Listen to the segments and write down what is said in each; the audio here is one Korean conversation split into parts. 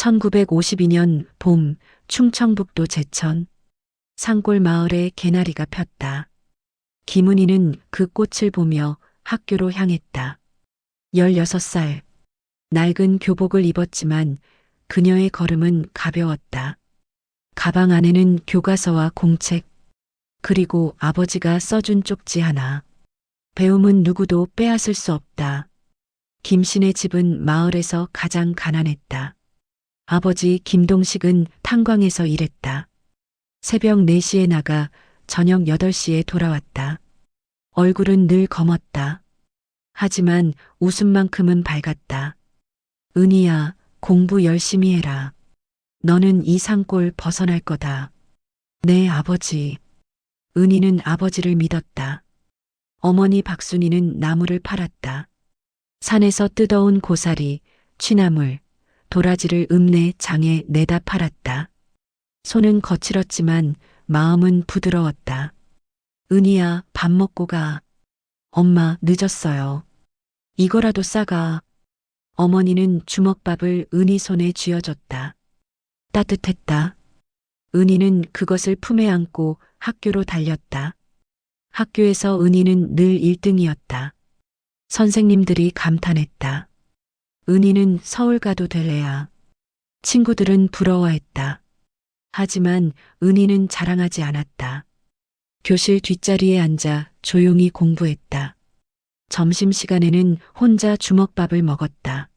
1952년 봄 충청북도 제천 산골 마을에 개나리가 폈다. 김은희는 그 꽃을 보며 학교로 향했다. 16살. 낡은 교복을 입었지만 그녀의 걸음은 가벼웠다. 가방 안에는 교과서와 공책, 그리고 아버지가 써준 쪽지 하나. 배움은 누구도 빼앗을 수 없다. 김씨네 집은 마을에서 가장 가난했다. 아버지 김동식은 탄광에서 일했다. 새벽 4시에 나가 저녁 8시에 돌아왔다. 얼굴은 늘 검었다. 하지만 웃음만큼은 밝았다. 은희야, 공부 열심히 해라. 너는 이 산골 벗어날 거다. 네, 아버지. 은희는 아버지를 믿었다. 어머니 박순이는 나무를 팔았다. 산에서 뜯어온 고사리, 취나물, 도라지를 읍내 장에 내다 팔았다. 손은 거칠었지만 마음은 부드러웠다. 은희야, 밥 먹고 가. 엄마, 늦었어요. 이거라도 싸가. 어머니는 주먹밥을 은희 손에 쥐어줬다. 따뜻했다. 은희는 그것을 품에 안고 학교로 달렸다. 학교에서 은희는 늘 1등이었다. 선생님들이 감탄했다. 은희는 서울 가도 될 애야. 친구들은 부러워했다. 하지만 은희는 자랑하지 않았다. 교실 뒷자리에 앉아 조용히 공부했다. 점심시간에는 혼자 주먹밥을 먹었다.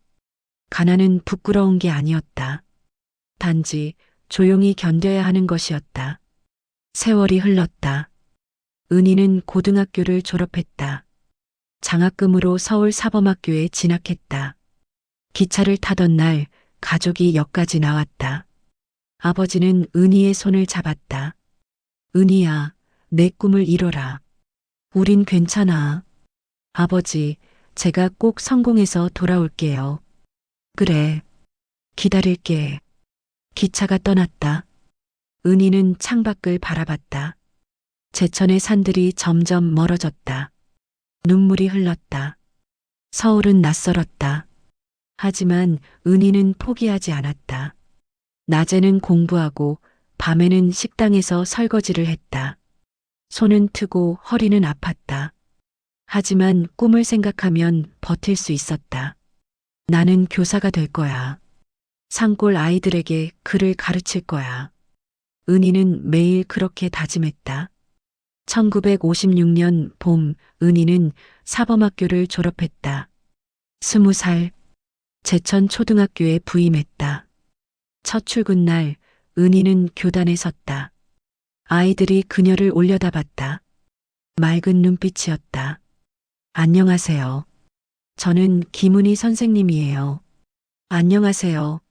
가난은 부끄러운 게 아니었다. 단지 조용히 견뎌야 하는 것이었다. 세월이 흘렀다. 은희는 고등학교를 졸업했다. 장학금으로 서울 사범학교에 진학했다. 기차를 타던 날 가족이 역까지 나왔다. 아버지는 은희의 손을 잡았다. 은희야, 내 꿈을 이뤄라. 우린 괜찮아. 아버지, 제가 꼭 성공해서 돌아올게요. 그래. 기다릴게. 기차가 떠났다. 은희는 창밖을 바라봤다. 제천의 산들이 점점 멀어졌다. 눈물이 흘렀다. 서울은 낯설었다. 하지만 은희는 포기하지 않았다. 낮에는 공부하고 밤에는 식당에서 설거지를 했다. 손은 트고 허리는 아팠다. 하지만 꿈을 생각하면 버틸 수 있었다. 나는 교사가 될 거야. 산골 아이들에게 글을 가르칠 거야. 은희는 매일 그렇게 다짐했다. 1956년 봄, 은희는 사범학교를 졸업했다. 20살, 제천 초등학교에 부임했다. 첫 출근 날, 은희는 교단에 섰다. 아이들이 그녀를 올려다봤다. 맑은 눈빛이었다. 안녕하세요. 저는 김은희 선생님이에요. 안녕하세요.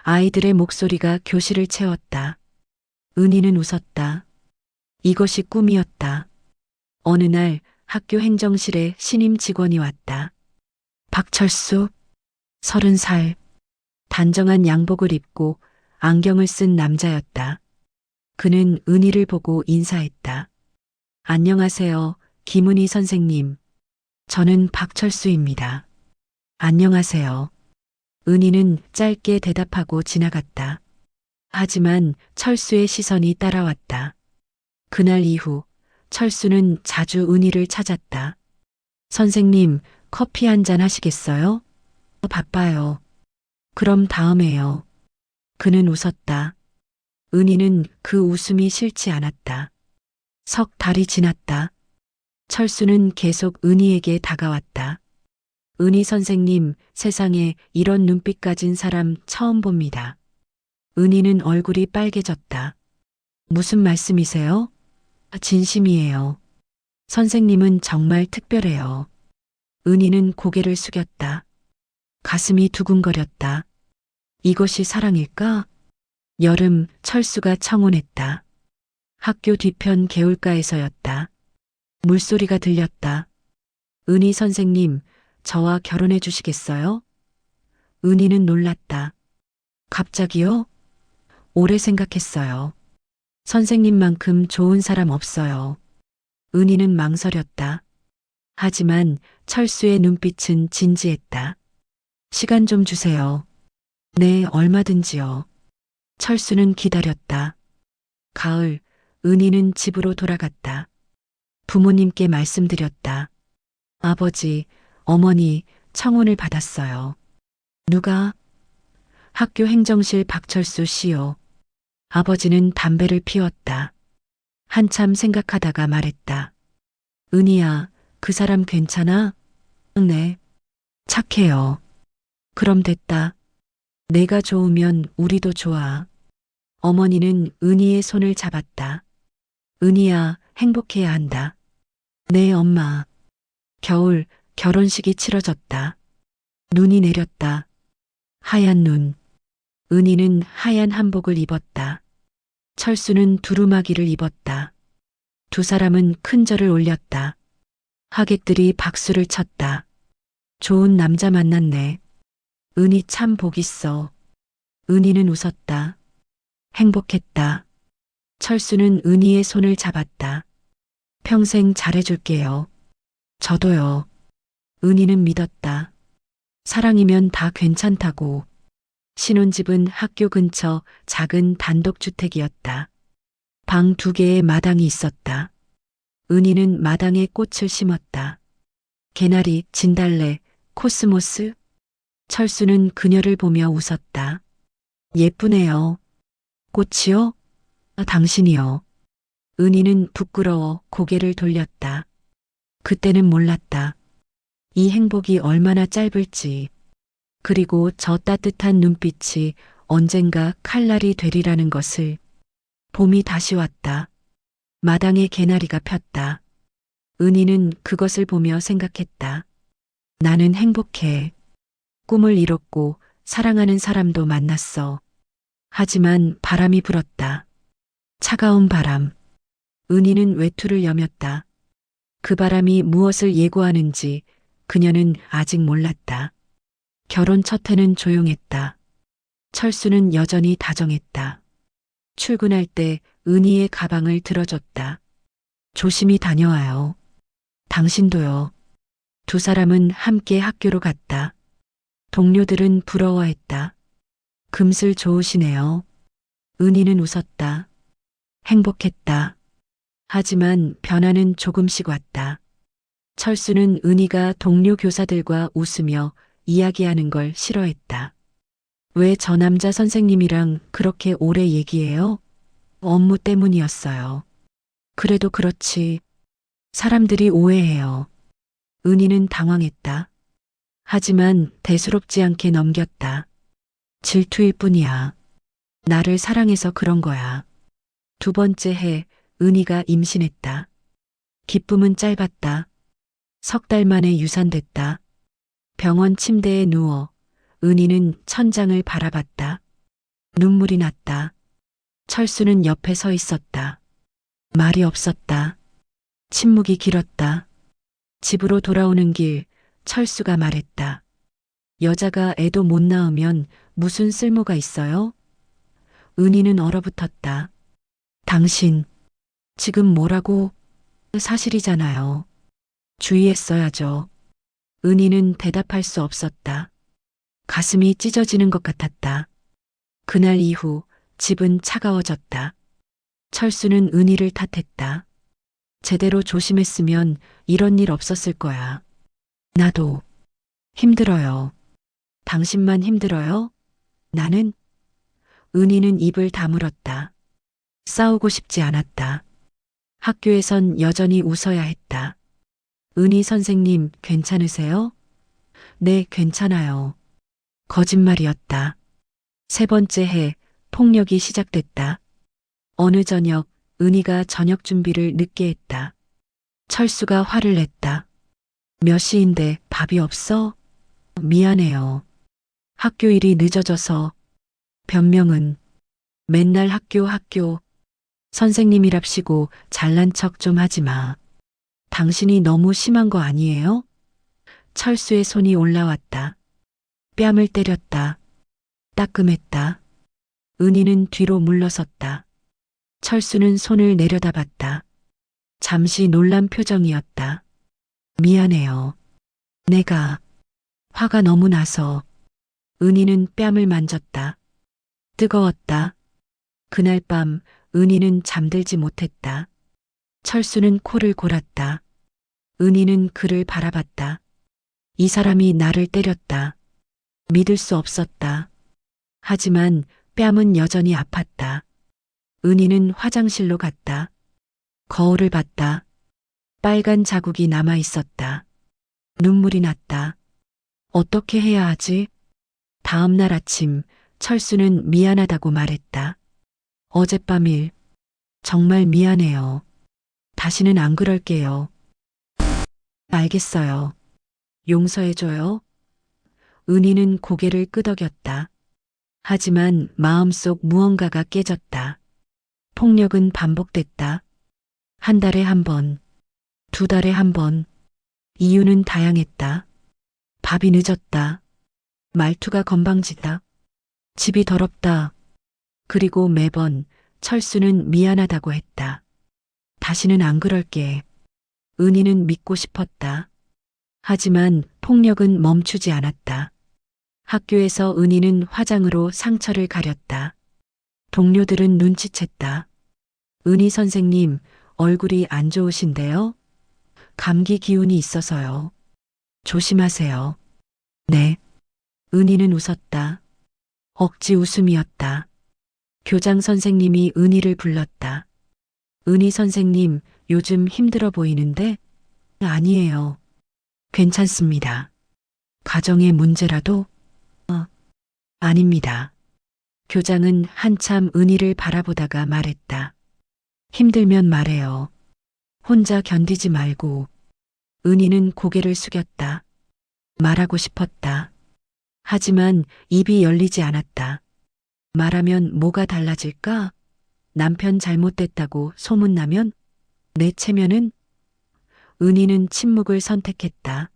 아이들의 목소리가 교실을 채웠다. 은희는 웃었다. 이것이 꿈이었다. 어느 날 학교 행정실에 신임 직원이 왔다. 박철수, 30살, 단정한 양복을 입고 안경을 쓴 남자였다. 그는 은희를 보고 인사했다. 안녕하세요, 김은희 선생님. 저는 박철수입니다. 안녕하세요. 은희는 짧게 대답하고 지나갔다. 하지만 철수의 시선이 따라왔다. 그날 이후 철수는 자주 은희를 찾았다. 선생님, 커피 한 잔 하시겠어요? 바빠요. 그럼 다음에요. 그는 웃었다. 은희는 그 웃음이 싫지 않았다. 석 달이 지났다. 철수는 계속 은희에게 다가왔다. 은희 선생님, 세상에 이런 눈빛 가진 사람 처음 봅니다. 은희는 얼굴이 빨개졌다. 무슨 말씀이세요? 진심이에요. 선생님은 정말 특별해요. 은희는 고개를 숙였다. 가슴이 두근거렸다. 이것이 사랑일까? 여름, 철수가 청혼했다. 학교 뒤편 개울가에서였다. 물소리가 들렸다. 은희 선생님, 저와 결혼해 주시겠어요? 은희는 놀랐다. 갑자기요? 오래 생각했어요. 선생님만큼 좋은 사람 없어요. 은희는 망설였다. 하지만 철수의 눈빛은 진지했다. 시간 좀 주세요. 네, 얼마든지요. 철수는 기다렸다. 가을, 은희는 집으로 돌아갔다. 부모님께 말씀드렸다. 아버지, 어머니, 청혼을 받았어요. 누가? 학교 행정실 박철수 씨요. 아버지는 담배를 피웠다. 한참 생각하다가 말했다. 은희야, 그 사람 괜찮아? 네. 착해요. 그럼 됐다. 내가 좋으면 우리도 좋아. 어머니는 은희의 손을 잡았다. 은희야, 행복해야 한다. 네, 엄마. 겨울, 결혼식이 치러졌다. 눈이 내렸다. 하얀 눈. 은희는 하얀 한복을 입었다. 철수는 두루마기를 입었다. 두 사람은 큰 절을 올렸다. 하객들이 박수를 쳤다. 좋은 남자 만났네. 은희 참 복 있어. 은희는 웃었다. 행복했다. 철수는 은희의 손을 잡았다. 평생 잘해줄게요. 저도요. 은희는 믿었다. 사랑이면 다 괜찮다고. 신혼집은 학교 근처 작은 단독주택이었다. 방 2개의 마당이 있었다. 은희는 마당에 꽃을 심었다. 개나리, 진달래, 코스모스. 철수는 그녀를 보며 웃었다. 예쁘네요. 꽃이요? 당신이요. 은희는 부끄러워 고개를 돌렸다. 그때는 몰랐다. 이 행복이 얼마나 짧을지. 그리고 저 따뜻한 눈빛이 언젠가 칼날이 되리라는 것을. 봄이 다시 왔다. 마당에 개나리가 폈다. 은희는 그것을 보며 생각했다. 나는 행복해. 꿈을 이뤘고 사랑하는 사람도 만났어. 하지만 바람이 불었다. 차가운 바람. 은희는 외투를 여몄다. 그 바람이 무엇을 예고하는지 그녀는 아직 몰랐다. 결혼 첫 해는 조용했다. 철수는 여전히 다정했다. 출근할 때 은희의 가방을 들어줬다. 조심히 다녀와요. 당신도요. 두 사람은 함께 학교로 갔다. 동료들은 부러워했다. 금슬 좋으시네요. 은희는 웃었다. 행복했다. 하지만 변화는 조금씩 왔다. 철수는 은희가 동료 교사들과 웃으며 이야기하는 걸 싫어했다. 왜 저 남자 선생님이랑 그렇게 오래 얘기해요? 업무 때문이었어요. 그래도 그렇지. 사람들이 오해해요. 은희는 당황했다. 하지만 대수롭지 않게 넘겼다. 질투일 뿐이야. 나를 사랑해서 그런 거야. 2번째 해 은희가 임신했다. 기쁨은 짧았다. 3달 만에 유산됐다. 병원 침대에 누워 은희는 천장을 바라봤다. 눈물이 났다. 철수는 옆에 서 있었다. 말이 없었다. 침묵이 길었다. 집으로 돌아오는 길 철수가 말했다. 여자가 애도 못 낳으면 무슨 쓸모가 있어요? 은희는 얼어붙었다. 당신, 지금 뭐라고? 사실이잖아요. 주의했어야죠. 은희는 대답할 수 없었다. 가슴이 찢어지는 것 같았다. 그날 이후 집은 차가워졌다. 철수는 은희를 탓했다. 제대로 조심했으면 이런 일 없었을 거야. 나도 힘들어요. 당신만 힘들어요? 나는? 은희는 입을 다물었다. 싸우고 싶지 않았다. 학교에선 여전히 웃어야 했다. 은희 선생님, 괜찮으세요? 네, 괜찮아요. 거짓말이었다. 3번째 해 폭력이 시작됐다. 어느 저녁 은희가 저녁 준비를 늦게 했다. 철수가 화를 냈다. 몇 시인데 밥이 없어? 미안해요. 학교 일이 늦어져서. 변명은 맨날 학교. 선생님이랍시고 잘난 척 좀 하지 마. 당신이 너무 심한 거 아니에요? 철수의 손이 올라왔다. 뺨을 때렸다. 따끔했다. 은희는 뒤로 물러섰다. 철수는 손을 내려다봤다. 잠시 놀란 표정이었다. 미안해요. 내가 화가 너무 나서. 은희는 뺨을 만졌다. 뜨거웠다. 그날 밤 은희는 잠들지 못했다. 철수는 코를 골았다. 은희는 그를 바라봤다. 이 사람이 나를 때렸다. 믿을 수 없었다. 하지만 뺨은 여전히 아팠다. 은희는 화장실로 갔다. 거울을 봤다. 빨간 자국이 남아 있었다. 눈물이 났다. 어떻게 해야 하지? 다음 날 아침 철수는 미안하다고 말했다. 어젯밤 일 정말 미안해요. 다시는 안 그럴게요. 알겠어요. 용서해줘요. 은희는 고개를 끄덕였다. 하지만 마음속 무언가가 깨졌다. 폭력은 반복됐다. 한 달에 한 번, 두 달에 한 번. 이유는 다양했다. 밥이 늦었다. 말투가 건방지다. 집이 더럽다. 그리고 매번 철수는 미안하다고 했다. 다시는 안 그럴게. 은희는 믿고 싶었다. 하지만 폭력은 멈추지 않았다. 학교에서 은희는 화장으로 상처를 가렸다. 동료들은 눈치챘다. 은희 선생님, 얼굴이 안 좋으신데요? 감기 기운이 있어서요. 조심하세요. 네. 은희는 웃었다. 억지 웃음이었다. 교장 선생님이 은희를 불렀다. 은희 선생님, 요즘 힘들어 보이는데? 아니에요. 괜찮습니다. 가정의 문제라도? 아닙니다. 교장은 한참 은희를 바라보다가 말했다. 힘들면 말해요. 혼자 견디지 말고. 은희는 고개를 숙였다. 말하고 싶었다. 하지만 입이 열리지 않았다. 말하면 뭐가 달라질까? 남편 잘못됐다고 소문나면? 내 체면은? 은희는 침묵을 선택했다.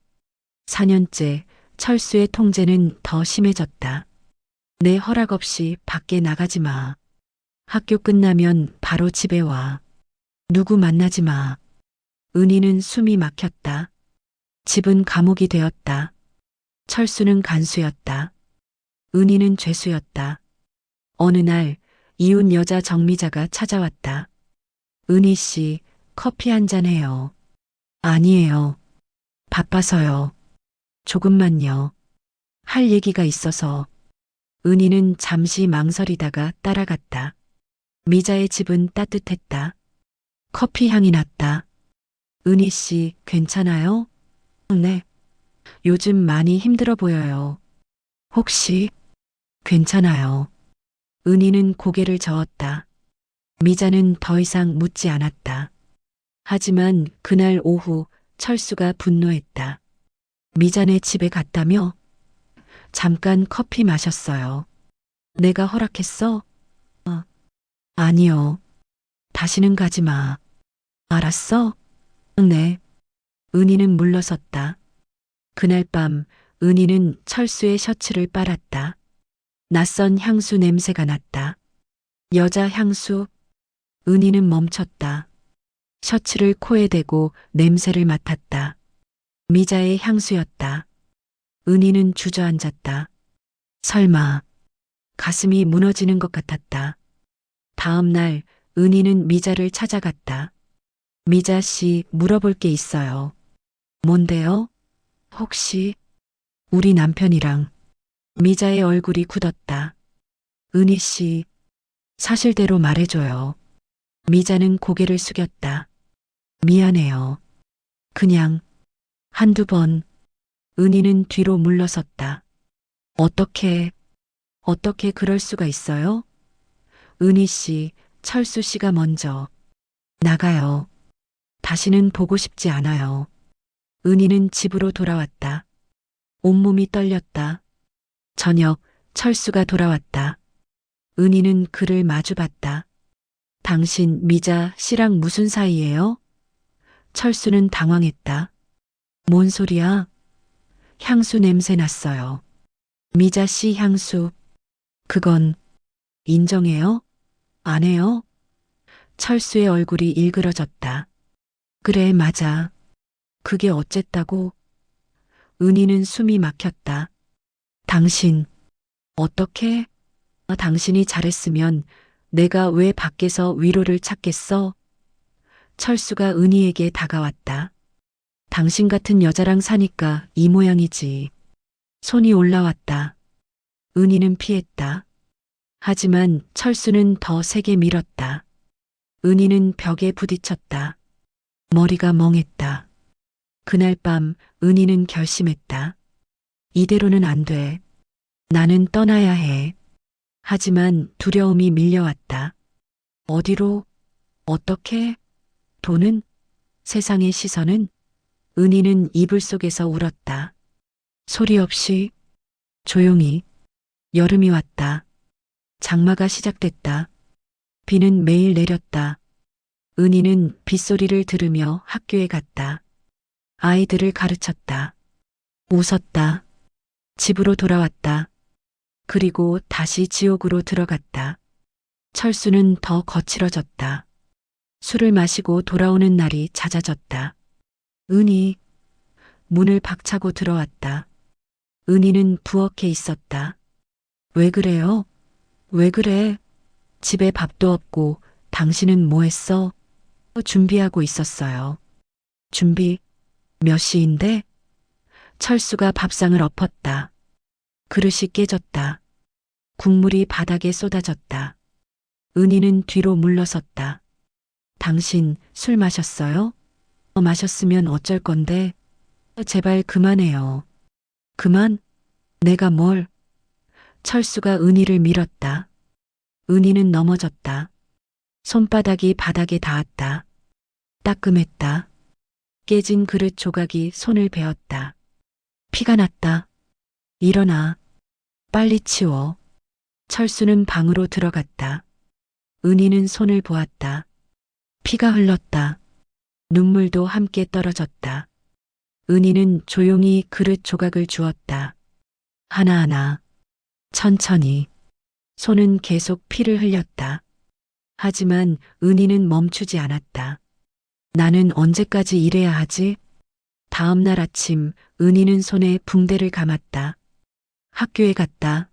4년째 철수의 통제는 더 심해졌다. 내 허락 없이 밖에 나가지 마. 학교 끝나면 바로 집에 와. 누구 만나지 마. 은희는 숨이 막혔다. 집은 감옥이 되었다. 철수는 간수였다. 은희는 죄수였다. 어느 날 이웃 여자 정미자가 찾아왔다. 은희 씨, 커피 한 잔 해요. 아니에요. 바빠서요. 조금만요. 할 얘기가 있어서. 은희는 잠시 망설이다가 따라갔다. 미자의 집은 따뜻했다. 커피 향이 났다. 은희 씨, 괜찮아요? 네. 요즘 많이 힘들어 보여요. 혹시? 괜찮아요. 은희는 고개를 저었다. 미자는 더 이상 묻지 않았다. 하지만 그날 오후 철수가 분노했다. 미자네 집에 갔다며? 잠깐 커피 마셨어요. 내가 허락했어? 아니요. 다시는 가지 마. 알았어? 네. 은희는 물러섰다. 그날 밤 은희는 철수의 셔츠를 빨았다. 낯선 향수 냄새가 났다. 여자 향수. 은희는 멈췄다. 셔츠를 코에 대고 냄새를 맡았다. 미자의 향수였다. 은희는 주저앉았다. 설마. 가슴이 무너지는 것 같았다. 다음 날 은희는 미자를 찾아갔다. 미자 씨, 물어볼 게 있어요. 뭔데요? 혹시 우리 남편이랑. 미자의 얼굴이 굳었다. 은희 씨, 사실대로 말해줘요. 미자는 고개를 숙였다. 미안해요. 그냥 한두 번. 은희는 뒤로 물러섰다. 어떻게 그럴 수가 있어요? 은희 씨, 철수 씨가 먼저. 나가요. 다시는 보고 싶지 않아요. 은희는 집으로 돌아왔다. 온몸이 떨렸다. 저녁, 철수가 돌아왔다. 은희는 그를 마주봤다. 당신 미자 씨랑 무슨 사이예요? 철수는 당황했다. 뭔 소리야? 향수 냄새 났어요. 미자 씨 향수. 그건 인정해요? 안 해요? 철수의 얼굴이 일그러졌다. 그래, 맞아. 그게 어쨌다고? 은희는 숨이 막혔다. 당신, 어떻게? 당신이 잘했으면 내가 왜 밖에서 위로를 찾겠어? 철수가 은희에게 다가왔다. 당신 같은 여자랑 사니까 이 모양이지. 손이 올라왔다. 은희는 피했다. 하지만 철수는 더 세게 밀었다. 은희는 벽에 부딪혔다. 머리가 멍했다. 그날 밤 은희는 결심했다. 이대로는 안 돼. 나는 떠나야 해. 하지만 두려움이 밀려왔다. 어디로? 어떻게? 돈은? 세상의 시선은? 은희는 이불 속에서 울었다. 소리 없이, 조용히. 여름이 왔다. 장마가 시작됐다. 비는 매일 내렸다. 은희는 빗소리를 들으며 학교에 갔다. 아이들을 가르쳤다. 웃었다. 집으로 돌아왔다. 그리고 다시 지옥으로 들어갔다. 철수는 더 거칠어졌다. 술을 마시고 돌아오는 날이 잦아졌다. 은희, 문을 박차고 들어왔다. 은희는 부엌에 있었다. 왜 그래요? 왜 그래? 집에 밥도 없고 당신은 뭐 했어? 준비하고 있었어요. 준비? 몇 시인데? 철수가 밥상을 엎었다. 그릇이 깨졌다. 국물이 바닥에 쏟아졌다. 은희는 뒤로 물러섰다. 당신 술 마셨어요? 마셨으면 어쩔 건데? 제발 그만해요. 그만? 내가 뭘? 철수가 은희를 밀었다. 은희는 넘어졌다. 손바닥이 바닥에 닿았다. 따끔했다. 깨진 그릇 조각이 손을 베었다. 피가 났다. 일어나. 빨리 치워. 철수는 방으로 들어갔다. 은희는 손을 보았다. 피가 흘렀다. 눈물도 함께 떨어졌다. 은희는 조용히 그릇 조각을 주었다. 하나하나. 천천히. 손은 계속 피를 흘렸다. 하지만 은희는 멈추지 않았다. 나는 언제까지 이래야 하지? 다음 날 아침 은희는 손에 붕대를 감았다. 학교에 갔다.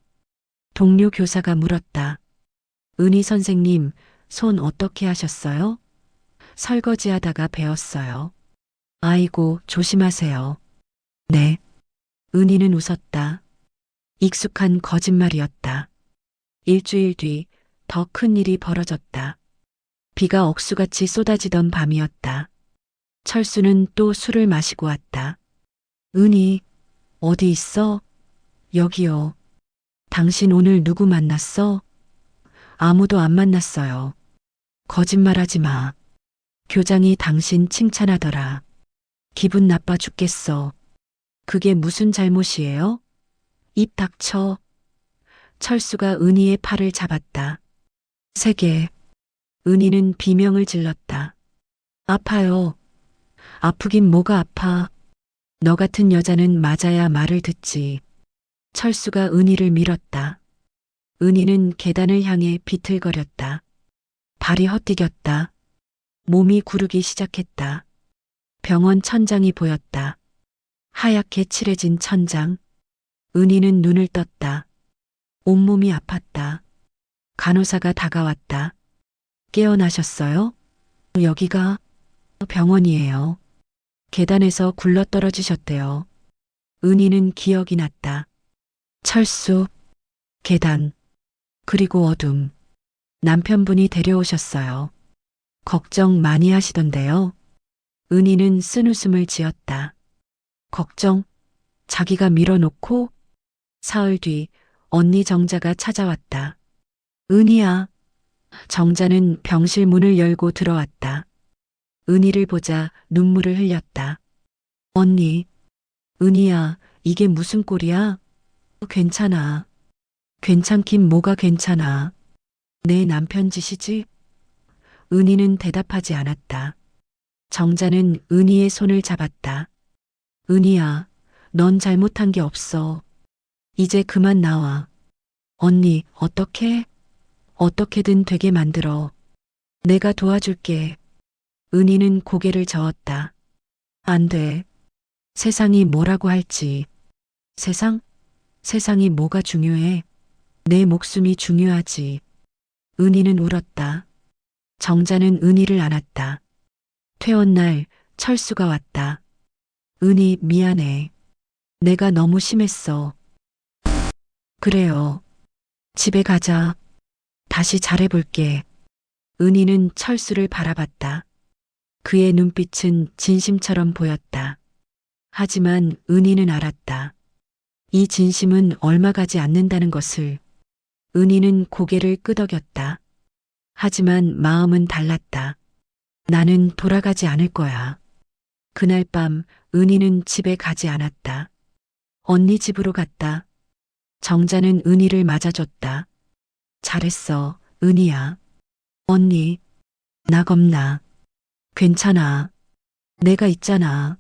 동료 교사가 물었다. 은희 선생님, 손 어떻게 하셨어요? 설거지하다가 베었어요. 아이고, 조심하세요. 네. 은희는 웃었다. 익숙한 거짓말이었다. 일주일 뒤 더 큰 일이 벌어졌다. 비가 억수같이 쏟아지던 밤이었다. 철수는 또 술을 마시고 왔다. 은희, 어디 있어? 여기요. 당신 오늘 누구 만났어? 아무도 안 만났어요. 거짓말하지 마. 교장이 당신 칭찬하더라. 기분 나빠 죽겠어. 그게 무슨 잘못이에요? 입 닥쳐. 철수가 은희의 팔을 잡았다. 세게. 은희는 비명을 질렀다. 아파요. 아프긴 뭐가 아파. 너 같은 여자는 맞아야 말을 듣지. 철수가 은희를 밀었다. 은희는 계단을 향해 비틀거렸다. 발이 헛디겼다. 몸이 구르기 시작했다. 병원 천장이 보였다. 하얗게 칠해진 천장. 은희는 눈을 떴다. 온몸이 아팠다. 간호사가 다가왔다. 깨어나셨어요? 여기가 병원이에요. 계단에서 굴러떨어지셨대요. 은희는 기억이 났다. 철수, 계단, 그리고 어둠. 남편분이 데려오셨어요. 걱정 많이 하시던데요. 은희는 쓴웃음을 지었다. 걱정? 자기가 밀어놓고? 사흘 뒤 언니 정자가 찾아왔다. 은희야. 정자는 병실 문을 열고 들어왔다. 은희를 보자 눈물을 흘렸다. 언니, 은희야, 이게 무슨 꼴이야? 괜찮아. 괜찮긴 뭐가 괜찮아. 내 남편 짓이지? 은희는 대답하지 않았다. 정자는 은희의 손을 잡았다. 은희야, 넌 잘못한 게 없어. 이제 그만 나와. 언니, 어떻게? 어떻게든 되게 만들어. 내가 도와줄게. 은희는 고개를 저었다. 안 돼. 세상이 뭐라고 할지. 세상? 세상이 뭐가 중요해? 내 목숨이 중요하지. 은희는 울었다. 정자는 은희를 안았다. 퇴원날 철수가 왔다. 은희 미안해. 내가 너무 심했어. 그래요. 집에 가자. 다시 잘해볼게. 은희는 철수를 바라봤다. 그의 눈빛은 진심처럼 보였다. 하지만 은희는 알았다. 이 진심은 얼마 가지 않는다는 것을. 은희는 고개를 끄덕였다. 하지만 마음은 달랐다. 나는 돌아가지 않을 거야. 그날 밤 은희는 집에 가지 않았다. 언니 집으로 갔다. 정자는 은희를 맞아줬다. 잘했어, 은희야. 언니, 나 겁나. 괜찮아. 내가 있잖아.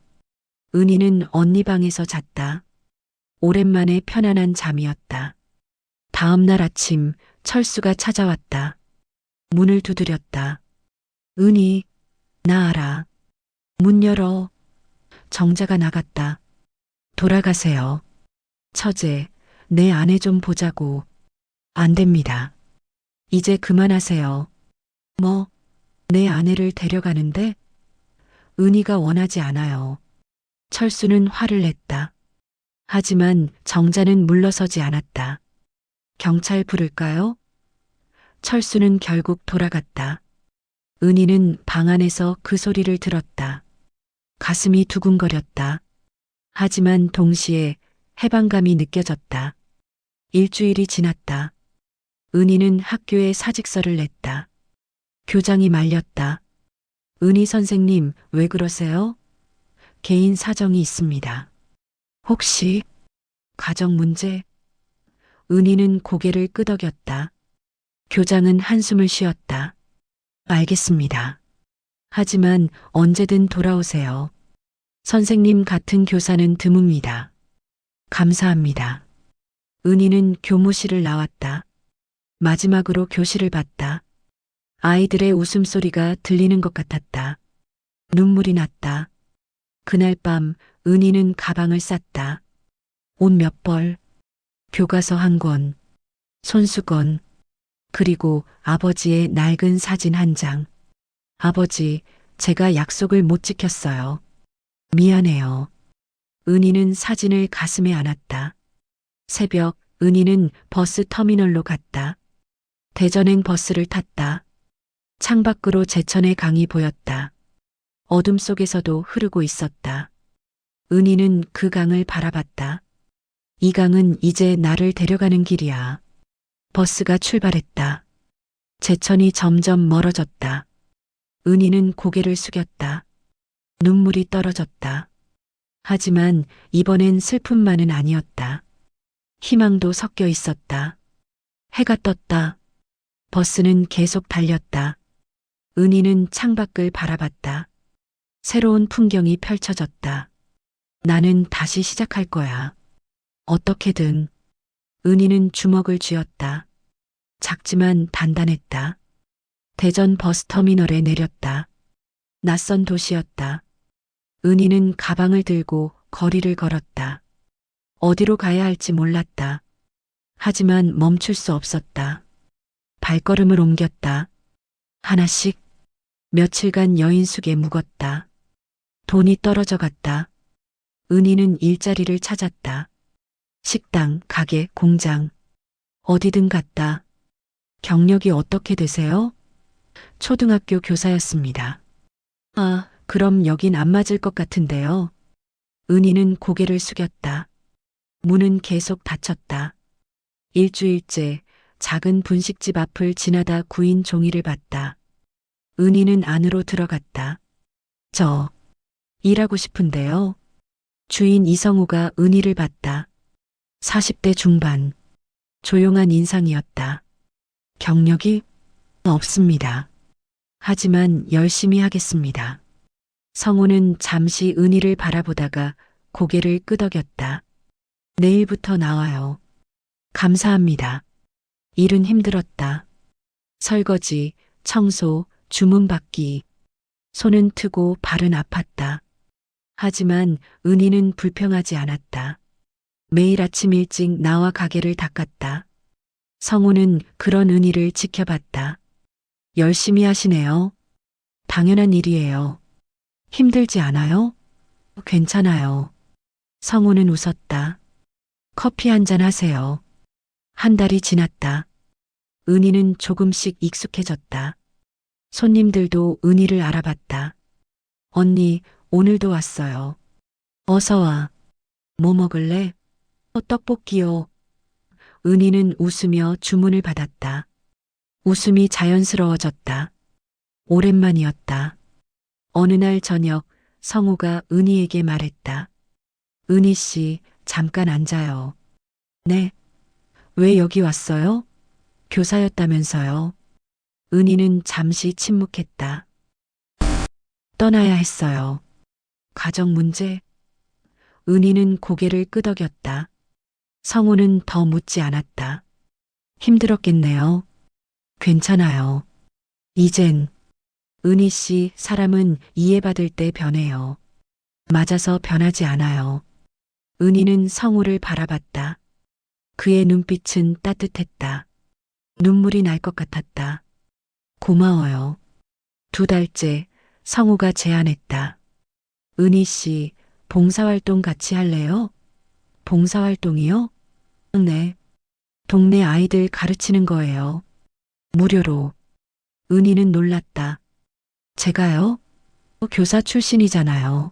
은희는 언니 방에서 잤다. 오랜만에 편안한 잠이었다. 다음 날 아침 철수가 찾아왔다. 문을 두드렸다. 은희, 나 알아. 문 열어. 정자가 나갔다. 돌아가세요. 처제, 내 아내 좀 보자고. 안 됩니다. 이제 그만하세요. 뭐, 내 아내를 데려가는데? 은희가 원하지 않아요. 철수는 화를 냈다. 하지만 정자는 물러서지 않았다. 경찰 부를까요? 철수는 결국 돌아갔다. 은희는 방 안에서 그 소리를 들었다. 가슴이 두근거렸다. 하지만 동시에 해방감이 느껴졌다. 일주일이 지났다. 은희는 학교에 사직서를 냈다. 교장이 말렸다. 은희 선생님, 왜 그러세요? 개인 사정이 있습니다. 혹시 가정 문제? 은희는 고개를 끄덕였다. 교장은 한숨을 쉬었다. 알겠습니다. 하지만 언제든 돌아오세요. 선생님 같은 교사는 드뭅니다. 감사합니다. 은희는 교무실을 나왔다. 마지막으로 교실을 봤다. 아이들의 웃음소리가 들리는 것 같았다. 눈물이 났다. 그날 밤 은희는 가방을 쌌다. 옷 몇 벌, 교과서 한 권, 손수건, 그리고 아버지의 낡은 사진 한 장. 아버지, 제가 약속을 못 지켰어요. 미안해요. 은희는 사진을 가슴에 안았다. 새벽, 은희는 버스 터미널로 갔다. 대전행 버스를 탔다. 창밖으로 제천의 강이 보였다. 어둠 속에서도 흐르고 있었다. 은희는 그 강을 바라봤다. 이 강은 이제 나를 데려가는 길이야. 버스가 출발했다. 제천이 점점 멀어졌다. 은희는 고개를 숙였다. 눈물이 떨어졌다. 하지만 이번엔 슬픔만은 아니었다. 희망도 섞여 있었다. 해가 떴다. 버스는 계속 달렸다. 은희는 창밖을 바라봤다. 새로운 풍경이 펼쳐졌다. 나는 다시 시작할 거야. 어떻게든. 은희는 주먹을 쥐었다. 작지만 단단했다. 대전 버스터미널에 내렸다. 낯선 도시였다. 은희는 가방을 들고 거리를 걸었다. 어디로 가야 할지 몰랐다. 하지만 멈출 수 없었다. 발걸음을 옮겼다. 하나씩. 며칠간 여인숙에 묵었다. 돈이 떨어져 갔다. 은희는 일자리를 찾았다. 식당, 가게, 공장. 어디든 갔다. 경력이 어떻게 되세요? 초등학교 교사였습니다. 아, 그럼 여긴 안 맞을 것 같은데요. 은희는 고개를 숙였다. 문은 계속 닫혔다. 일주일째 작은 분식집 앞을 지나다 구인 종이를 봤다. 은희는 안으로 들어갔다. 저, 일하고 싶은데요. 주인 이성우가 은희를 봤다. 40대 중반. 조용한 인상이었다. 경력이 없습니다. 하지만 열심히 하겠습니다. 성우는 잠시 은희를 바라보다가 고개를 끄덕였다. 내일부터 나와요. 감사합니다. 일은 힘들었다. 설거지, 청소, 주문 받기. 손은 트고 발은 아팠다. 하지만 은희는 불평하지 않았다. 매일 아침 일찍 나와 가게를 닦았다. 성우는 그런 은희를 지켜봤다. 열심히 하시네요. 당연한 일이에요. 힘들지 않아요? 괜찮아요. 성우는 웃었다. 커피 한 잔 하세요. 한 달이 지났다. 은희는 조금씩 익숙해졌다. 손님들도 은희를 알아봤다. 언니, 오늘도 왔어요. 어서 와. 뭐 먹을래? 떡볶이요. 은희는 웃으며 주문을 받았다. 웃음이 자연스러워졌다. 오랜만이었다. 어느 날 저녁 성우가 은희에게 말했다. 은희 씨, 잠깐 앉아요. 네. 왜 여기 왔어요? 교사였다면서요. 은희는 잠시 침묵했다. 떠나야 했어요. 가정 문제? 은희는 고개를 끄덕였다. 성우는 더 묻지 않았다. 힘들었겠네요. 괜찮아요. 이젠 은희 씨, 사람은 이해받을 때 변해요. 맞아서 변하지 않아요. 은희는 성우를 바라봤다. 그의 눈빛은 따뜻했다. 눈물이 날 것 같았다. 고마워요. 2달째 성우가 제안했다. 은희 씨, 봉사활동 같이 할래요? 봉사활동이요? 네. 동네 아이들 가르치는 거예요. 무료로. 은희는 놀랐다. 제가요? 교사 출신이잖아요.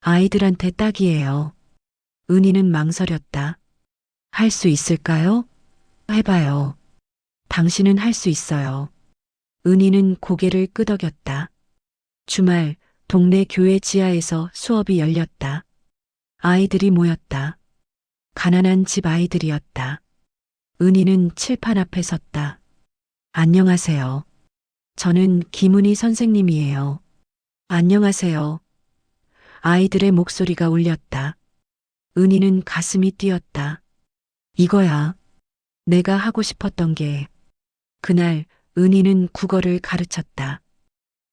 아이들한테 딱이에요. 은희는 망설였다. 할 수 있을까요? 해봐요. 당신은 할 수 있어요. 은희는 고개를 끄덕였다. 주말 동네 교회 지하에서 수업이 열렸다. 아이들이 모였다. 가난한 집 아이들이었다. 은희는 칠판 앞에 섰다. 안녕하세요. 저는 김은희 선생님이에요. 안녕하세요. 아이들의 목소리가 울렸다. 은희는 가슴이 뛰었다. 이거야. 내가 하고 싶었던 게. 그날 은희는 국어를 가르쳤다.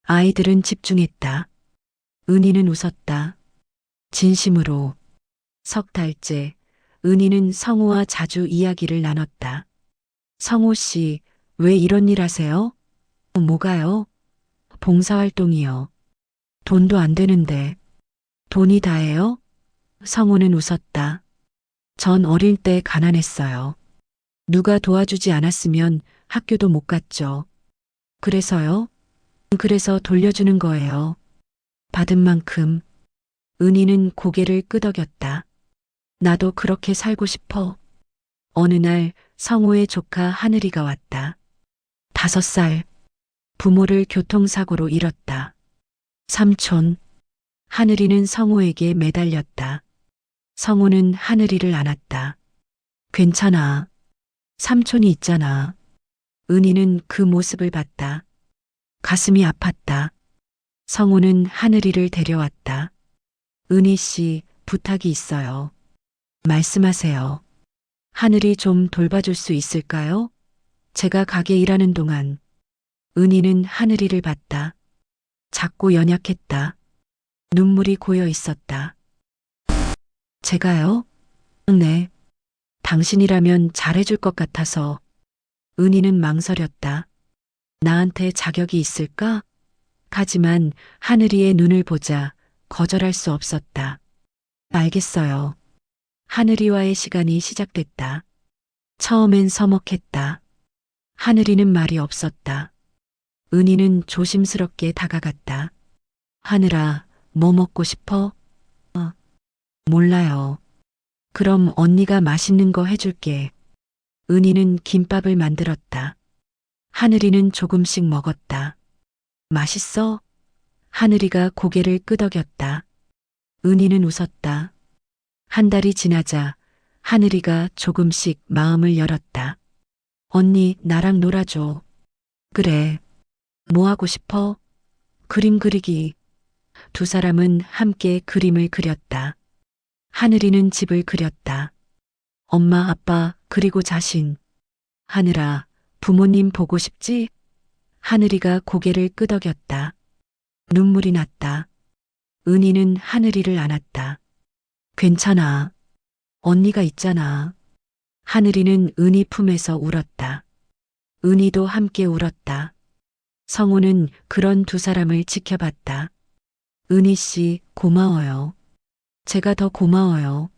아이들은 집중했다. 은희는 웃었다. 진심으로. 3달째 은희는 성우와 자주 이야기를 나눴다. 성우 씨, 왜 이런 일 하세요? 뭐가요? 봉사활동이요. 돈도 안 되는데. 돈이 다예요? 성우는 웃었다. 전 어릴 때 가난했어요. 누가 도와주지 않았으면 학교도 못 갔죠. 그래서요? 그래서 돌려주는 거예요. 받은 만큼. 은희는 고개를 끄덕였다. 나도 그렇게 살고 싶어. 어느 날 성우의 조카 하늘이가 왔다. 5살. 부모를 교통사고로 잃었다. 삼촌. 하늘이는 성우에게 매달렸다. 성우는 하늘이를 안았다. 괜찮아. 삼촌이 있잖아. 은희는 그 모습을 봤다. 가슴이 아팠다. 성우는 하늘이를 데려왔다. 은희 씨, 부탁이 있어요. 말씀하세요. 하늘이 좀 돌봐줄 수 있을까요? 제가 가게 일하는 동안. 은희는 하늘이를 봤다. 작고 연약했다. 눈물이 고여 있었다. 제가요? 네. 당신이라면 잘해줄 것 같아서. 은희는 망설였다. 나한테 자격이 있을까? 하지만 하늘이의 눈을 보자 거절할 수 없었다. 알겠어요. 하늘이와의 시간이 시작됐다. 처음엔 서먹했다. 하늘이는 말이 없었다. 은희는 조심스럽게 다가갔다. 하늘아, 뭐 먹고 싶어? 몰라요. 그럼 언니가 맛있는 거 해줄게. 은희는 김밥을 만들었다. 하늘이는 조금씩 먹었다. 맛있어? 하늘이가 고개를 끄덕였다. 은희는 웃었다. 1달이 지나자 하늘이가 조금씩 마음을 열었다. 언니, 나랑 놀아줘. 그래. 뭐 하고 싶어? 그림 그리기. 2사람은 함께 그림을 그렸다. 하늘이는 집을 그렸다. 엄마, 아빠, 그리고 자신. 하늘아, 부모님 보고 싶지? 하늘이가 고개를 끄덕였다. 눈물이 났다. 은희는 하늘이를 안았다. 괜찮아. 언니가 있잖아. 하늘이는 은희 품에서 울었다. 은희도 함께 울었다. 성우는 그런 두 사람을 지켜봤다. 은희 씨, 고마워요. 제가 더 고마워요.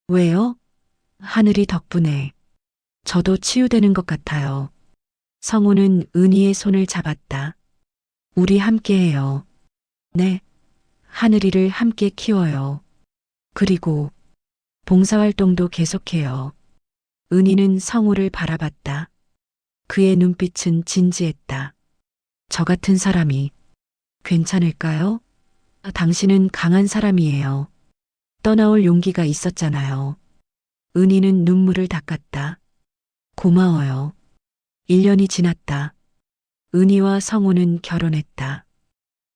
왜요? 하늘이 덕분에 저도 치유되는 것 같아요. 성우는 은희의 손을 잡았다. 우리 함께해요. 네. 하늘이를 함께 키워요. 그리고 봉사활동도 계속해요. 은희는 성우를 바라봤다. 그의 눈빛은 진지했다. 저 같은 사람이 괜찮을까요? 당신은 강한 사람이에요. 떠나올 용기가 있었잖아요. 은희는 눈물을 닦았다. 고마워요. 1년이 지났다. 은희와 성우는 결혼했다.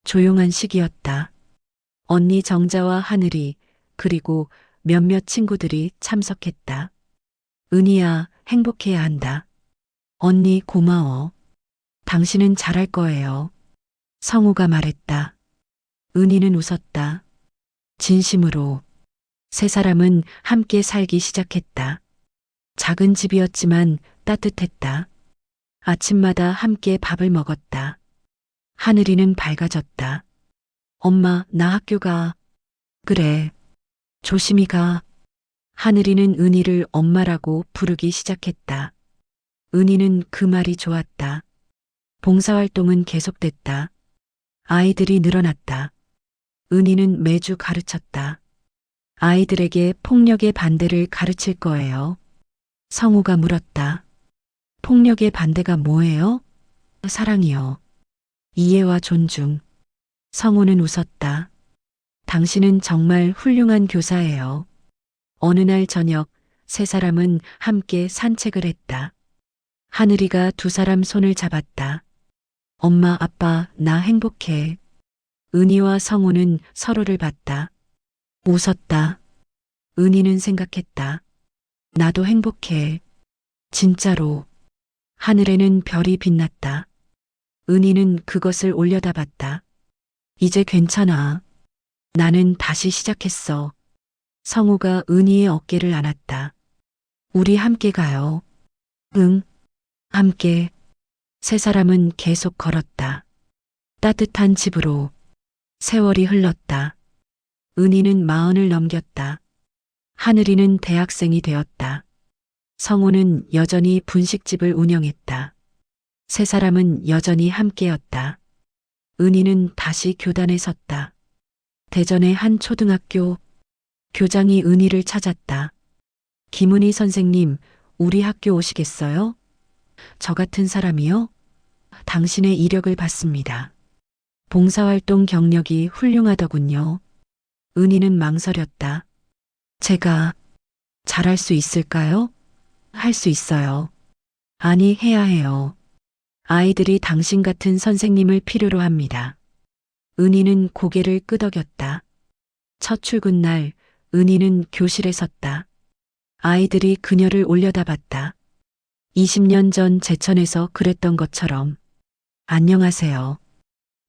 조용한 시기였다. 언니 정자와 하늘이 그리고 몇몇 친구들이 참석했다. 은희야, 행복해야 한다. 언니 고마워. 당신은 잘할 거예요. 성우가 말했다. 은희는 웃었다. 진심으로. 세 사람은 함께 살기 시작했다. 작은 집이었지만 따뜻했다. 아침마다 함께 밥을 먹었다. 하늘이는 밝아졌다. 엄마, 나 학교 가. 그래. 조심히 가. 하늘이는 은희를 엄마라고 부르기 시작했다. 은희는 그 말이 좋았다. 봉사활동은 계속됐다. 아이들이 늘어났다. 은희는 매주 가르쳤다. 아이들에게 폭력의 반대를 가르칠 거예요. 성우가 물었다. 폭력의 반대가 뭐예요? 사랑이요. 이해와 존중. 성우는 웃었다. 당신은 정말 훌륭한 교사예요. 어느 날 저녁 세 사람은 함께 산책을 했다. 하늘이가 두 사람 손을 잡았다. 엄마, 아빠, 나 행복해. 은희와 성우는 서로를 봤다. 웃었다. 은희는 생각했다. 나도 행복해. 진짜로. 하늘에는 별이 빛났다. 은희는 그것을 올려다봤다. 이제 괜찮아. 나는 다시 시작했어. 성우가 은희의 어깨를 안았다. 우리 함께 가요. 응. 함께. 세 사람은 계속 걸었다. 따뜻한 집으로. 세월이 흘렀다. 은희는 40을 넘겼다. 하늘이는 대학생이 되었다. 성우는 여전히 분식집을 운영했다. 세 사람은 여전히 함께였다. 은희는 다시 교단에 섰다. 대전의 한 초등학교 교장이 은희를 찾았다. 김은희 선생님, 우리 학교 오시겠어요? 저 같은 사람이요? 당신의 이력을 봤습니다. 봉사활동 경력이 훌륭하더군요. 은희는 망설였다. 제가 잘할 수 있을까요? 할 수 있어요. 아니, 해야 해요. 아이들이 당신 같은 선생님을 필요로 합니다. 은희는 고개를 끄덕였다. 첫 출근 날 은희는 교실에 섰다. 아이들이 그녀를 올려다봤다. 20년 전 제천에서 그랬던 것처럼. 안녕하세요.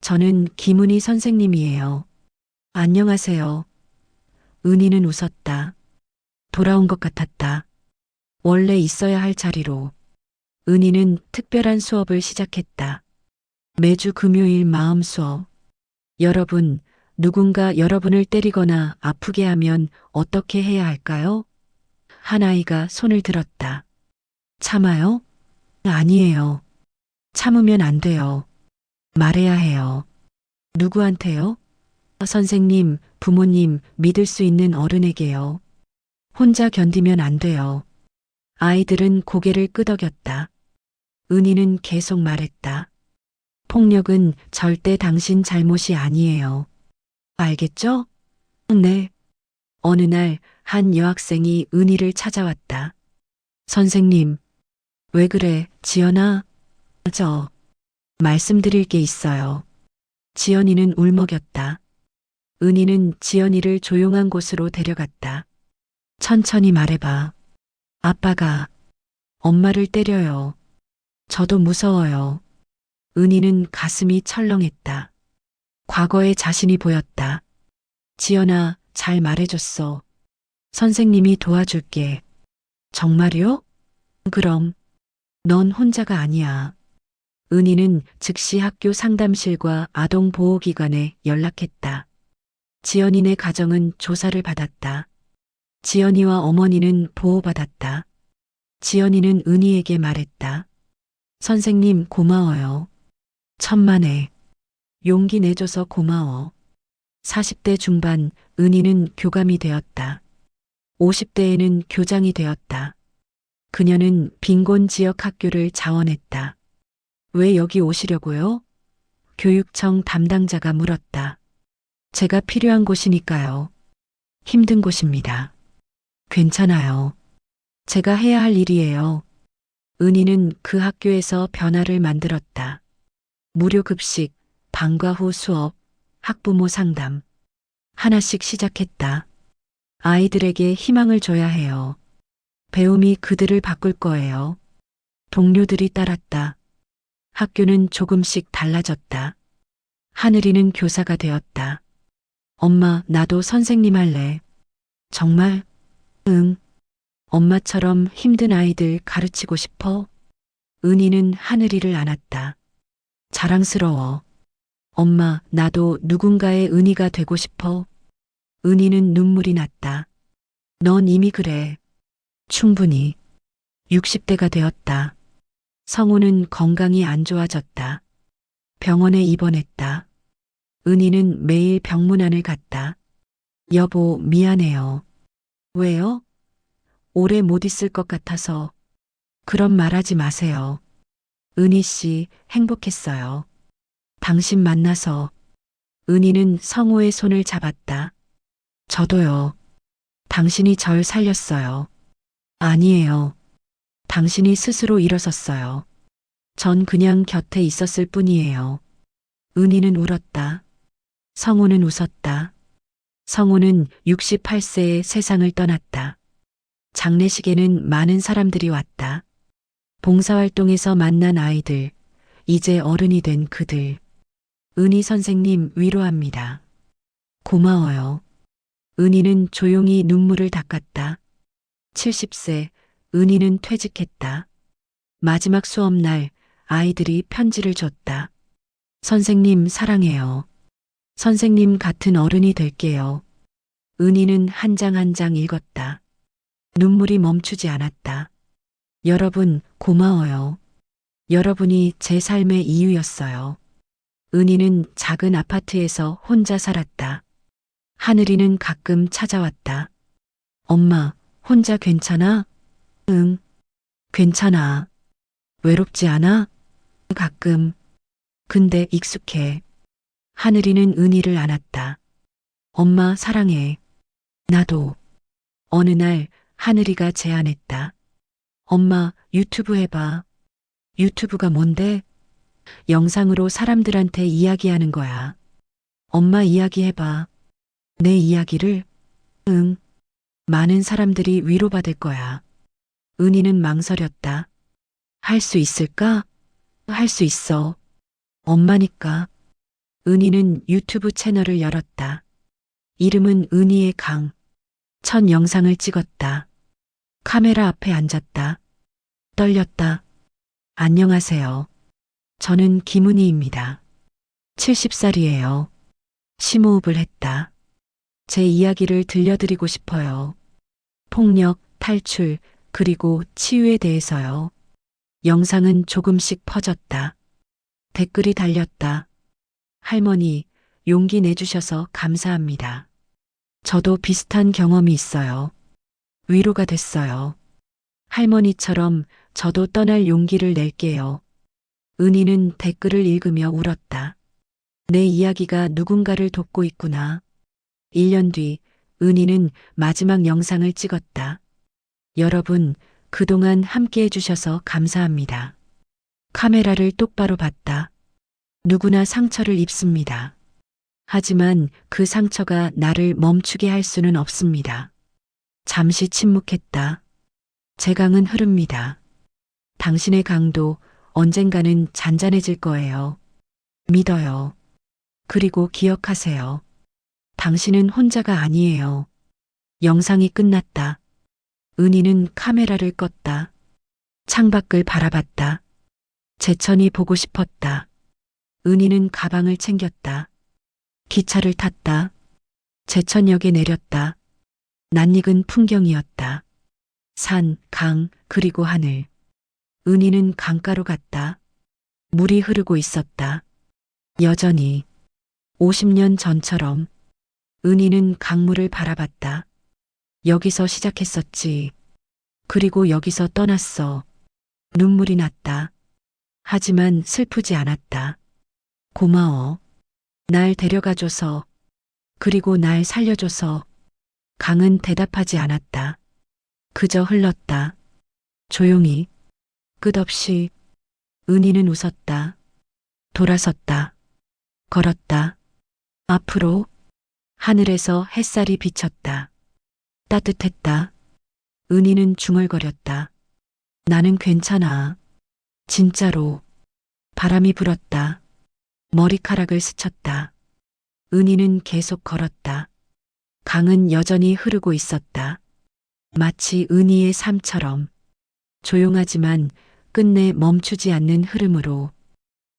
저는 김은희 선생님이에요. 안녕하세요. 은희는 웃었다. 돌아온 것 같았다. 원래 있어야 할 자리로. 은희는 특별한 수업을 시작했다. 매주 금요일 마음 수업. 여러분, 누군가 여러분을 때리거나 아프게 하면 어떻게 해야 할까요? 한 아이가 손을 들었다. 참아요? 아니에요. 참으면 안 돼요. 말해야 해요. 누구한테요? 선생님, 부모님, 믿을 수 있는 어른에게요. 혼자 견디면 안 돼요. 아이들은 고개를 끄덕였다. 은희는 계속 말했다. 폭력은 절대 당신 잘못이 아니에요. 알겠죠? 네. 어느 날 한 여학생이 은희를 찾아왔다. 선생님, 왜 그래, 지연아? 저, 말씀드릴 게 있어요. 지연이는 울먹였다. 은희는 지연이를 조용한 곳으로 데려갔다. 천천히 말해봐. 아빠가 엄마를 때려요. 저도 무서워요. 은희는 가슴이 철렁했다. 과거의 자신이 보였다. 지연아, 잘 말해줬어. 선생님이 도와줄게. 정말요? 그럼 넌 혼자가 아니야. 은희는 즉시 학교 상담실과 아동보호기관에 연락했다. 지연이네 가정은 조사를 받았다. 지연이와 어머니는 보호받았다. 지연이는 은희에게 말했다. 선생님 고마워요. 천만에. 용기 내줘서 고마워. 40대 중반 은희는 교감이 되었다. 50대에는 교장이 되었다. 그녀는 빈곤 지역 학교를 자원했다. 왜 여기 오시려고요? 교육청 담당자가 물었다. 제가 필요한 곳이니까요. 힘든 곳입니다. 괜찮아요. 제가 해야 할 일이에요. 은희는 그 학교에서 변화를 만들었다. 무료 급식, 방과 후 수업, 학부모 상담. 하나씩 시작했다. 아이들에게 희망을 줘야 해요. 배움이 그들을 바꿀 거예요. 동료들이 따랐다. 학교는 조금씩 달라졌다. 하늘이는 교사가 되었다. 엄마, 나도 선생님 할래. 정말? 응. 엄마처럼 힘든 아이들 가르치고 싶어? 은희는 하늘이를 안았다. 자랑스러워. 엄마, 나도 누군가의 은희가 되고 싶어. 은희는 눈물이 났다. 넌 이미 그래. 충분히. 60대가 되었다. 성우는 건강이 안 좋아졌다. 병원에 입원했다. 은희는 매일 병문안을 갔다. 여보, 미안해요. 왜요? 오래 못 있을 것 같아서. 그런 말하지 마세요. 은희 씨, 행복했어요. 당신 만나서. 은희는 성우의 손을 잡았다. 저도요. 당신이 절 살렸어요. 아니에요. 당신이 스스로 일어섰어요. 전 그냥 곁에 있었을 뿐이에요. 은희는 울었다. 성우는 웃었다. 성우는 68세에 세상을 떠났다. 장례식에는 많은 사람들이 왔다. 봉사활동에서 만난 아이들, 이제 어른이 된 그들. 은희 선생님 위로합니다. 고마워요. 은희는 조용히 눈물을 닦았다. 70세, 은희는 퇴직했다. 마지막 수업날 아이들이 편지를 줬다. 선생님 사랑해요. 선생님 같은 어른이 될게요. 은희는 한 장 한 장 읽었다. 눈물이 멈추지 않았다. 여러분 고마워요. 여러분이 제 삶의 이유였어요. 은희는 작은 아파트에서 혼자 살았다. 하늘이는 가끔 찾아왔다. 엄마, 혼자 괜찮아? 응, 괜찮아. 외롭지 않아? 가끔. 근데 익숙해. 하늘이는 은희를 안았다. 엄마 사랑해. 나도. 어느 날 하늘이가 제안했다. 엄마 유튜브 해봐. 유튜브가 뭔데? 영상으로 사람들한테 이야기하는 거야. 엄마 이야기 해봐. 내 이야기를? 응. 많은 사람들이 위로받을 거야. 은희는 망설였다. 할 수 있을까? 할 수 있어. 엄마니까. 은희는 유튜브 채널을 열었다. 이름은 은희의 강. 첫 영상을 찍었다. 카메라 앞에 앉았다. 떨렸다. 안녕하세요. 저는 김은희입니다. 70살이에요. 심호흡을 했다. 제 이야기를 들려드리고 싶어요. 폭력, 탈출, 그리고 치유에 대해서요. 영상은 조금씩 퍼졌다. 댓글이 달렸다. 할머니, 용기 내주셔서 감사합니다. 저도 비슷한 경험이 있어요. 위로가 됐어요. 할머니처럼 저도 떠날 용기를 낼게요. 은희는 댓글을 읽으며 울었다. 내 이야기가 누군가를 돕고 있구나. 1년 뒤 은희는 마지막 영상을 찍었다. 여러분, 그동안 함께 해주셔서 감사합니다. 카메라를 똑바로 봤다. 누구나 상처를 입습니다. 하지만 그 상처가 나를 멈추게 할 수는 없습니다. 잠시 침묵했다. 제 강은 흐릅니다. 당신의 강도 언젠가는 잔잔해질 거예요. 믿어요. 그리고 기억하세요. 당신은 혼자가 아니에요. 영상이 끝났다. 은희는 카메라를 껐다. 창밖을 바라봤다. 제천이 보고 싶었다. 은희는 가방을 챙겼다. 기차를 탔다. 제천역에 내렸다. 낯익은 풍경이었다. 산, 강, 그리고 하늘. 은희는 강가로 갔다. 물이 흐르고 있었다. 여전히 50년 전처럼 은희는 강물을 바라봤다. 여기서 시작했었지. 그리고 여기서 떠났어. 눈물이 났다. 하지만 슬프지 않았다. 고마워. 날 데려가줘서. 그리고 날 살려줘서. 강은 대답하지 않았다. 그저 흘렀다. 조용히. 끝없이. 은희는 웃었다. 돌아섰다. 걸었다. 앞으로. 하늘에서 햇살이 비쳤다. 따뜻했다. 은희는 중얼거렸다. 나는 괜찮아. 진짜로. 바람이 불었다. 머리카락을 스쳤다. 은희는 계속 걸었다. 강은 여전히 흐르고 있었다. 마치 은희의 삶처럼. 조용하지만 끝내 멈추지 않는 흐름으로.